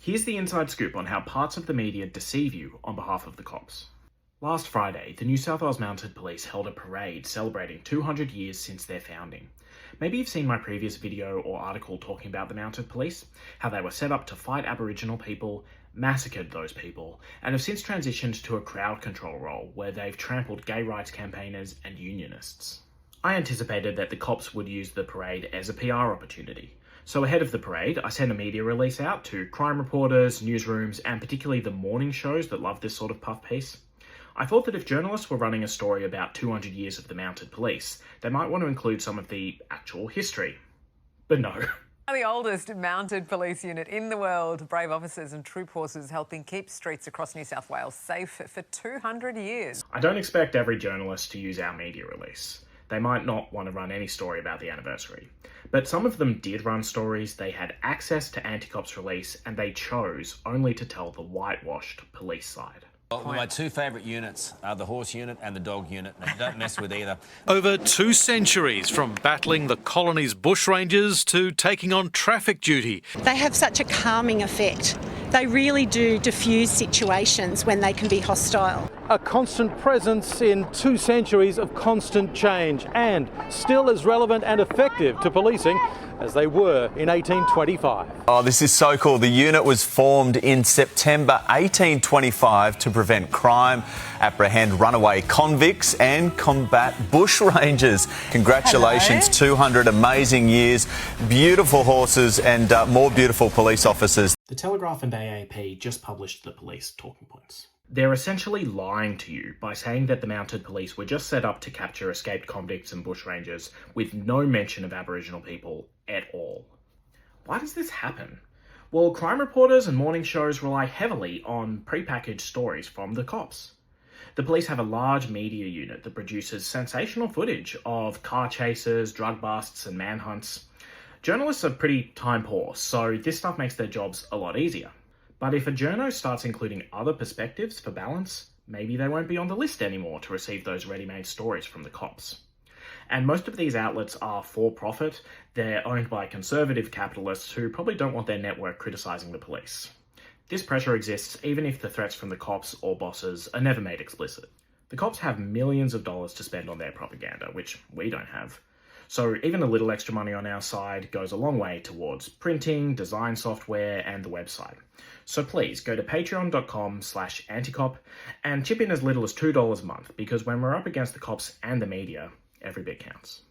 Here's the inside scoop on how parts of the media deceive you on behalf of the cops. Last Friday, the New South Wales Mounted Police held a parade celebrating 200 years since their founding. Maybe you've seen my previous video or article talking about the Mounted Police, how they were set up to fight Aboriginal people, massacred those people, and have since transitioned to a crowd control role where they've trampled gay rights campaigners and unionists. I anticipated that the cops would use the parade as a PR opportunity. So ahead of the parade, I sent a media release out to crime reporters, newsrooms, and particularly the morning shows that love this sort of puff piece. I thought that if journalists were running a story about 200 years of the Mounted Police, they might want to include some of the actual history. But no. The oldest mounted police unit in the world, brave officers and troop horses helping keep streets across New South Wales safe for 200 years. I don't expect every journalist to use our media release. They might not want to run any story about the anniversary. But some of them did run stories, they had access to Anti-Cop's release, and they chose only to tell the whitewashed police side. Well, my two favourite units are the horse unit and the dog unit. Now, don't mess with either. Over 2 centuries, from battling the colony's bushrangers to taking on traffic duty. They have such a calming effect. They really do diffuse situations when they can be hostile. A constant presence in 2 centuries of constant change, and still as relevant and effective to policing as they were in 1825. Oh, this is so cool. The unit was formed in September 1825 to prevent crime, apprehend runaway convicts and combat bushrangers. Congratulations, Hello. 200 amazing years, beautiful horses and more beautiful police officers. The Telegraph and AAP just published the police talking points. They're essentially lying to you by saying that the Mounted Police were just set up to capture escaped convicts and bushrangers with no mention of Aboriginal people at all. Why does this happen? Well, crime reporters and morning shows rely heavily on prepackaged stories from the cops. The police have a large media unit that produces sensational footage of car chases, drug busts and manhunts. Journalists are pretty time poor, so this stuff makes their jobs a lot easier. But if a journo starts including other perspectives for balance, maybe they won't be on the list anymore to receive those ready-made stories from the cops. And most of these outlets are for-profit. They're owned by conservative capitalists who probably don't want their network criticising the police. This pressure exists even if the threats from the cops or bosses are never made explicit. The cops have millions of dollars to spend on their propaganda, which we don't have. So even a little extra money on our side goes a long way towards printing, design software, and the website. So please go to patreon.com/anticop and chip in as little as $2 a month, because when we're up against the cops and the media, every bit counts.